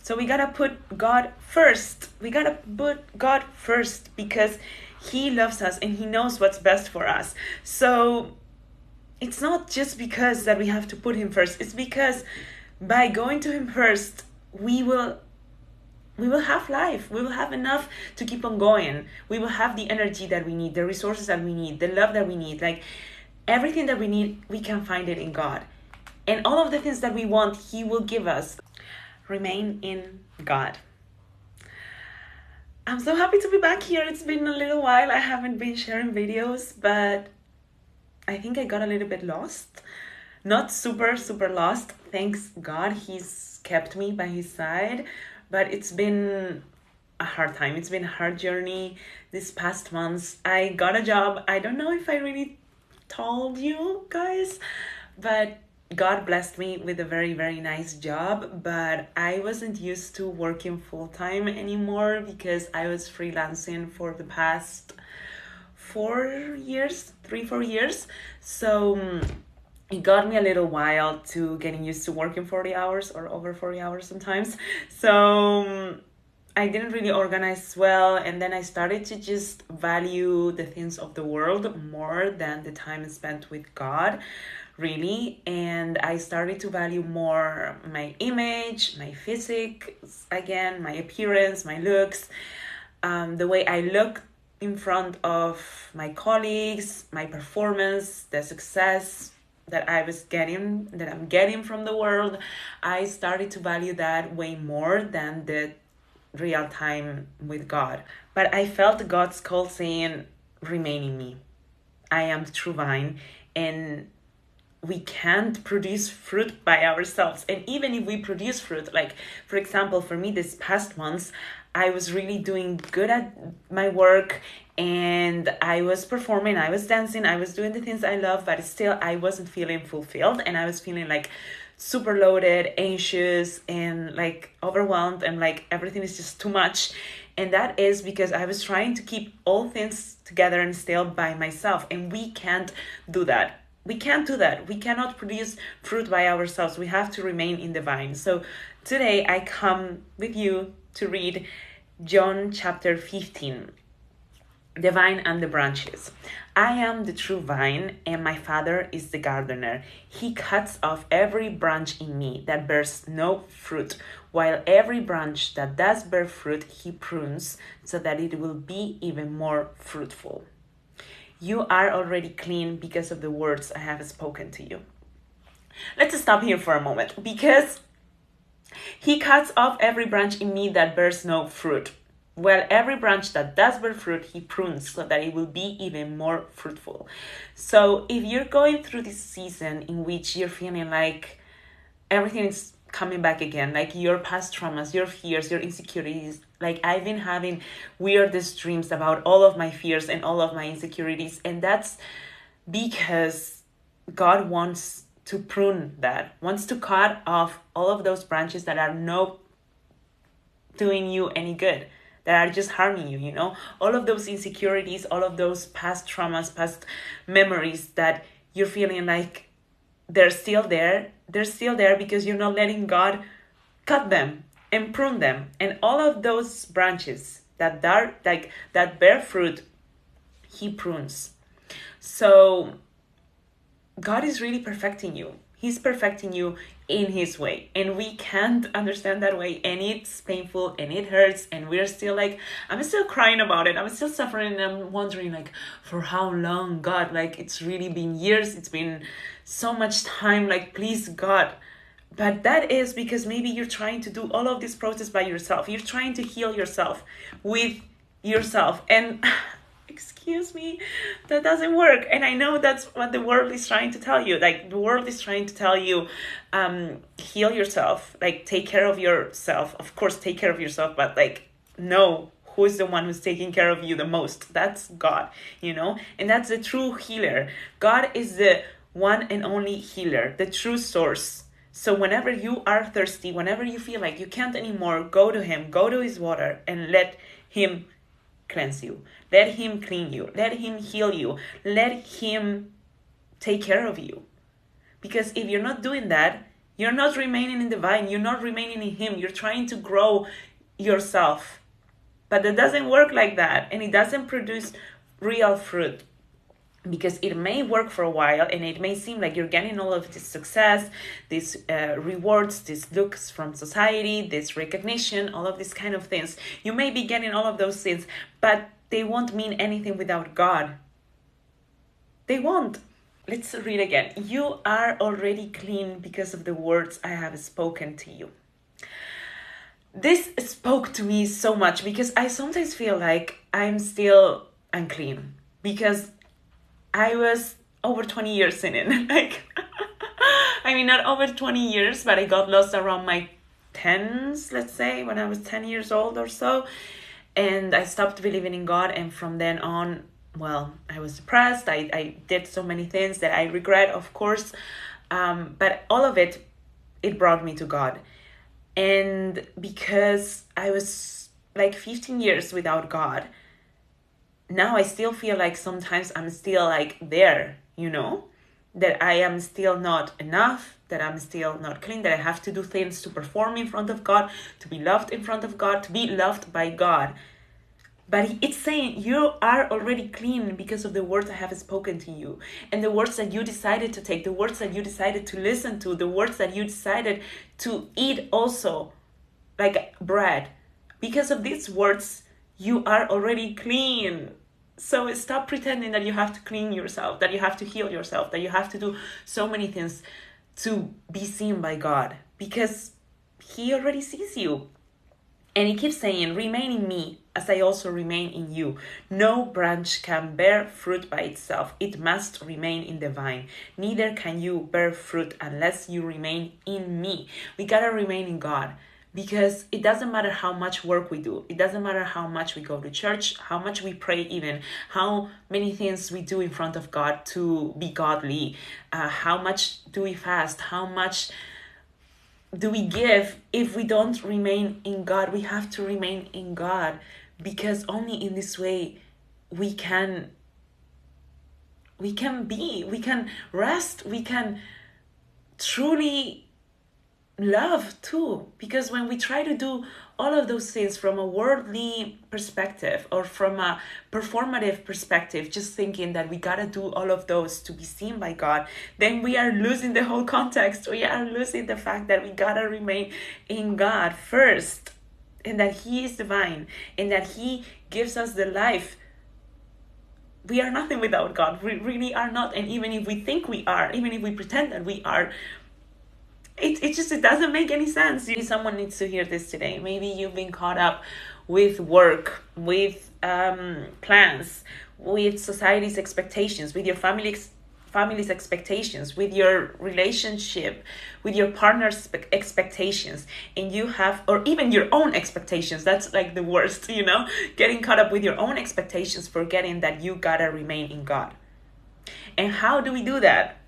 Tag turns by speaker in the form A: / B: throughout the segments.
A: So we gotta put God first. We gotta put God first because He loves us and He knows what's best for us. So it's not just because that we have to put Him first. It's because by going to Him first, we will have life. We will have enough to keep on going. We will have the energy that we need, the resources that we need, the love that we need. Like everything that we need, we can find it in God. And all of the things that we want, He will give us. Remain in God. I'm so happy to be back here. It's been a little while. I haven't been sharing videos, but I think I got a little bit lost. Not super lost. Thanks God, He's kept me by His side. But it's been a hard time. It's been a hard journey these past months. I got a job. I don't know if I really told you guys, but God blessed me with a very, very nice job. But I wasn't used to working full-time anymore because I was freelancing for the past 4 years, 3-4 years. So it got me a little while to getting used to working 40 hours or over 40 hours sometimes. So I didn't really organize well, and then I started to just value the things of the world more than the time spent with God, really. And I started to value more my image, my physics, again, my appearance, my looks, the way I look in front of my colleagues, my performance, the success that I'm getting from the world. I started to value that way more than the real time with God. But I felt God's call saying, remain in me. I am the true vine, and we can't produce fruit by ourselves. And even if we produce fruit, like for example, for me this past months, I was really doing good at my work and I was performing, I was dancing, I was doing the things I love, but still I wasn't feeling fulfilled, and I was feeling like super loaded, anxious, and like overwhelmed, and like everything is just too much. And that is because I was trying to keep all things together and still by myself, and we can't do that. We can't do that. We cannot produce fruit by ourselves. We have to remain in the vine. So today I come with you to read John chapter 15, the vine and the branches. I am the true vine, and my Father is the gardener. He cuts off every branch in me that bears no fruit, while every branch that does bear fruit, He prunes so that it will be even more fruitful. You are already clean because of the words I have spoken to you. Let's stop here for a moment, because He cuts off every branch in me that bears no fruit. Well, every branch that does bear fruit, He prunes so that it will be even more fruitful. So if you're going through this season in which you're feeling like everything is coming back again, like your past traumas, your fears, your insecurities, like I've been having weirdest dreams about all of my fears and all of my insecurities, and that's because God wants to prune that, wants to cut off all of those branches that are not doing you any good, that are just harming you, all of those insecurities, all of those past traumas, past memories that you're feeling like they're still there because you're not letting God cut them and prune them. And all of those branches that bear fruit, He prunes. So God is really perfecting you. He's perfecting you in His way, and we can't understand that way, and it's painful and it hurts, and we're still like, I'm still crying about it, I'm still suffering, and I'm wondering like, for how long, God? Like, it's really been years, it's been so much time, like, please, God. But that is because maybe you're trying to do all of this process by yourself. You're trying to heal yourself with yourself, and excuse me, that doesn't work. And I know that's what the world is trying to tell you. Like, the world is trying to tell you, heal yourself, like, take care of yourself. Of course, take care of yourself, but like, no, who is the one who's taking care of you the most? That's God, and that's the true healer. God is the one and only healer, the true source. So whenever you are thirsty, whenever you feel like you can't anymore, go to Him, go to His water, and let Him cleanse you. Let Him clean you. Let Him heal you. Let Him take care of you. Because if you're not doing that, You're not remaining in the vine. You're not remaining in him. You're trying to grow yourself. But it doesn't work like that. And it doesn't produce real fruit. Because it may work for a while and it may seem like you're getting all of this success, these rewards, these looks from society, this recognition, all of these kind of things. You may be getting all of those things, but they won't mean anything without God. They won't. Let's read again. You are already clean because of the words I have spoken to you. This spoke to me so much because I sometimes feel like I'm still unclean because I was over 20 years in it. Like, I mean, not over 20 years, but I got lost around my 10s, let's say, when I was 10 years old or so. And I stopped believing in God. And from then on, well, I was depressed. I did so many things that I regret, of course. But all of it, it brought me to God. And because I was like 15 years without God, now I still feel like sometimes I'm still like there, you know, that I am still not enough, that I'm still not clean, that I have to do things to perform in front of God, to be loved in front of God, to be loved by God. But it's saying you are already clean because of the words I have spoken to you, and the words that you decided to take, the words that you decided to listen to, the words that you decided to eat also, like bread. Because of these words, you are already clean. So stop pretending that you have to clean yourself, that you have to heal yourself, that you have to do so many things to be seen by God, because he already sees you. And he keeps saying, remain in me as I also remain in you. No branch can bear fruit by itself. It must remain in the vine. Neither can you bear fruit unless you remain in me. We gotta remain in God. Because it doesn't matter how much work we do. It doesn't matter how much we go to church, how much we pray even, how many things we do in front of God to be godly, how much do we fast, how much do we give. If we don't remain in God, we have to remain in God, because only in this way we can rest, we can truly love too. Because when we try to do all of those things from a worldly perspective or from a performative perspective, just thinking that we gotta do all of those to be seen by God, then we are losing the whole context. We are losing the fact that we gotta remain in God first, and that he is divine, and that he gives us the life. We are nothing without God. We really are not. And even if we think we are, even if we pretend that we are, it doesn't make any sense. Someone needs to hear this today. Maybe you've been caught up with work, with plans, with society's expectations, with your family's expectations, with your relationship, with your partner's expectations, and you have, or even your own expectations. That's like the worst, you know, getting caught up with your own expectations, forgetting that you gotta remain in God. And how do we do that?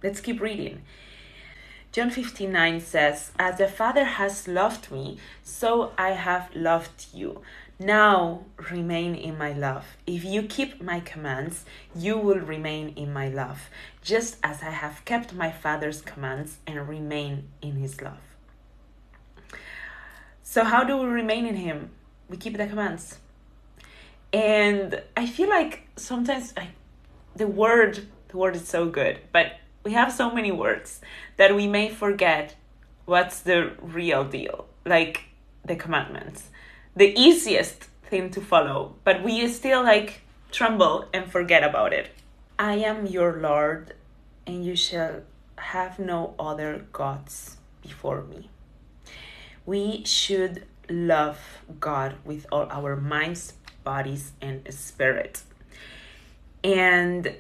A: Let's keep reading. John 15:9 says, as the Father has loved me, so I have loved you. Now remain in my love. If you keep my commands, you will remain in my love, just as I have kept my Father's commands and remain in his love. So how do we remain in him? We keep the commands. And I feel like sometimes the word is so good, but we have so many words that we may forget what's the real deal, like the commandments, the easiest thing to follow, but we still like tremble and forget about it. I am your Lord, and you shall have no other gods before me. We should love God with all our minds, bodies, and spirit. And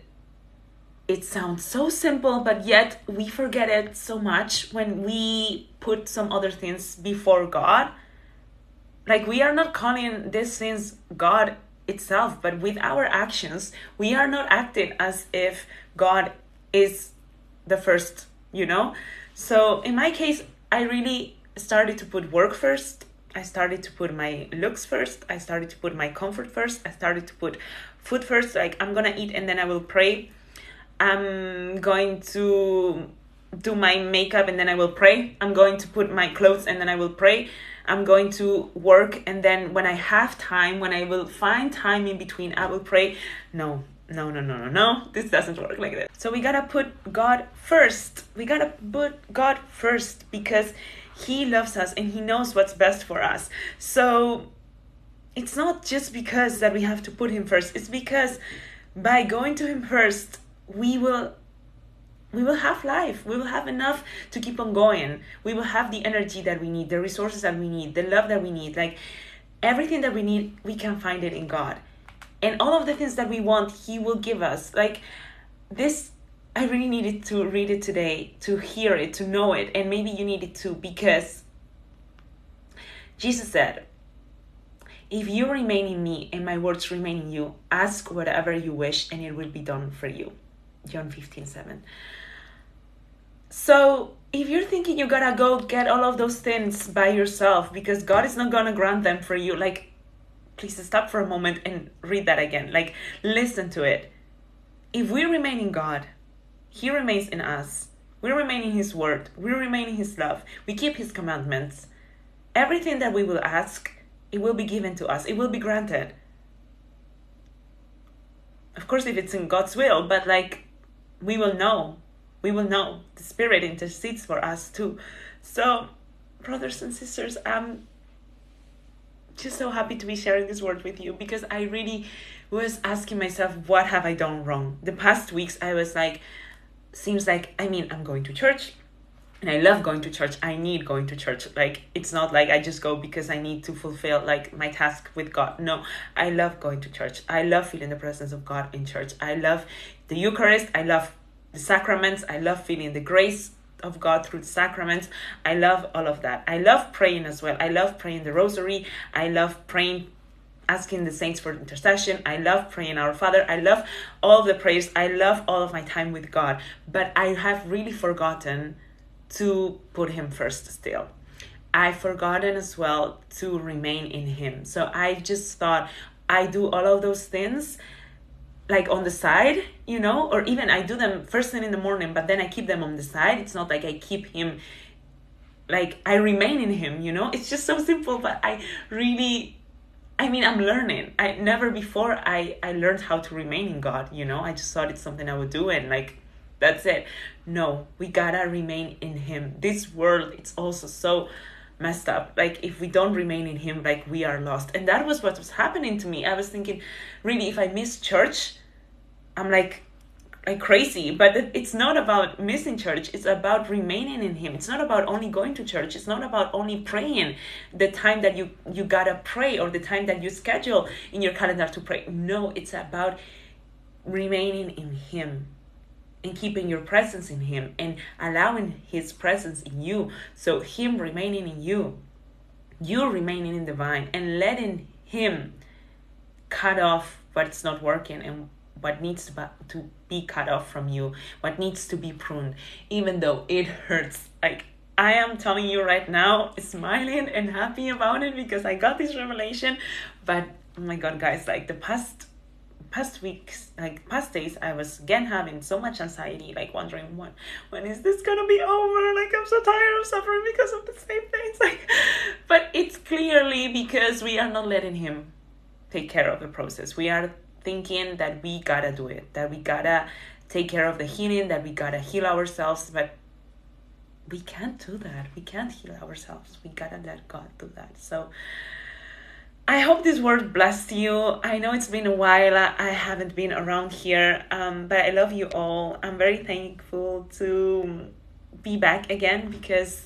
A: it sounds so simple, but yet we forget it so much when we put some other things before God. Like, we are not calling these things God itself, but with our actions, we are not acting as if God is the first, you know? So in my case, I really started to put work first. I started to put my looks first. I started to put my comfort first. I started to put food first. Like, I'm gonna eat and then I will pray. I'm going to do my makeup and then I will pray. I'm going to put my clothes and then I will pray. I'm going to work, and then when I have time, when I will find time in between, I will pray. No. This doesn't work like this. So we gotta put God first. We gotta put God first because He loves us and He knows what's best for us. So it's not just because that we have to put Him first. It's because by going to Him first, we will have life. We will have enough to keep on going. We will have the energy that we need, the resources that we need, the love that we need. Like everything that we need, we can find it in God. And all of the things that we want, He will give us. Like this, I really needed to read it today, to hear it, to know it. And maybe you need it too, because Jesus said, if you remain in me and my words remain in you, ask whatever you wish and it will be done for you. John 15:7. So if you're thinking you gotta go get all of those things by yourself because God is not gonna grant them for you, like, please stop for a moment and read that again. Like, listen to it. If we remain in God, He remains in us. We remain in His word. We remain in His love. We keep His commandments. Everything that we will ask, it will be given to us. It will be granted. Of course, if it's in God's will, but like, we will know. We will know. The Spirit intercedes for us too. So, brothers and sisters, I'm just so happy to be sharing this word with you because I really was asking myself, what have I done wrong? The past weeks, I was like, seems like, I'm going to church and I love going to church. I need going to church. Like, it's not like I just go because I need to fulfill like my task with God. No, I love going to church. I love feeling the presence of God in church. I love the Eucharist. I love the sacraments. I love feeling the grace of God through the sacraments. I love all of that. I love praying as well. I love praying the rosary. I love praying, asking the saints for intercession. I love praying Our Father. I love all of the prayers. I love all of my time with God. But I have really forgotten to put Him first still. I've forgotten as well to remain in Him. So I just thought I do all of those things like on the side, or even I do them first thing in the morning, but then I keep them on the side. It's not like I keep Him, like I remain in Him, It's just so simple, but I'm learning. Never before I learned how to remain in God, I just thought it's something I would do and like, that's it. No, we gotta remain in Him. This world, it's also so messed up. Like if we don't remain in Him, like we are lost. And that was what was happening to me. I was thinking, really, if I miss church, I'm like crazy. But it's not about missing church. It's about remaining in Him. It's not about only going to church. It's not about only praying the time that you gotta pray or the time that you schedule in your calendar to pray. No, it's about remaining in Him and keeping your presence in Him and allowing His presence in you. So Him remaining in you, you remaining in the vine, and letting Him cut off what's not working and what needs to be cut off from you, what needs to be pruned, even though it hurts. Like I am telling you right now, smiling and happy about it because I got this revelation. But oh my God, guys, like the past weeks, like past days, I was again having so much anxiety, like wondering when is this gonna be over? Like I'm so tired of suffering because of the same things. Like, but it's clearly because we are not letting Him take care of the process. We are thinking that we gotta do it, that we gotta take care of the healing, that we gotta heal ourselves, but we can't do that. We can't heal ourselves. We gotta let God do that. So I hope this word blessed you. I know it's been a while. I haven't been around here, but I love you all. I'm very thankful to be back again because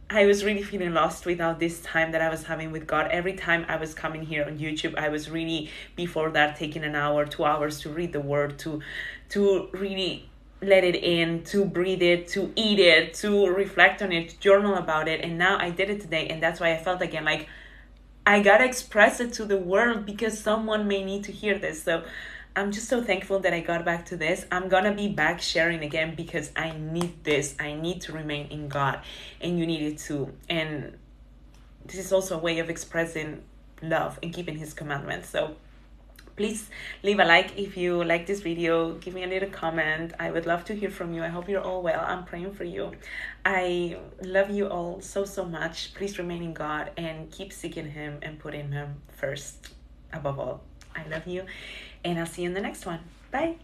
A: I was really feeling lost without this time that I was having with God. Every time I was coming here on YouTube, I was really, before that, taking an hour, 2 hours to read the word, to really let it in, to breathe it, to eat it, to reflect on it, journal about it. And now I did it today. And that's why I felt again like I gotta express it to the world because someone may need to hear this. So I'm just so thankful that I got back to this. I'm gonna be back sharing again because I need this. I need to remain in God, and you need it too. And this is also a way of expressing love and keeping His commandments. So Please leave a like if you like this video. Give me a little comment. I would love to hear from you. I hope you're all well. I'm praying for you. I love you all so, so much. Please remain in God and keep seeking Him and putting Him first above all. I love you, and I'll see you in the next one. Bye.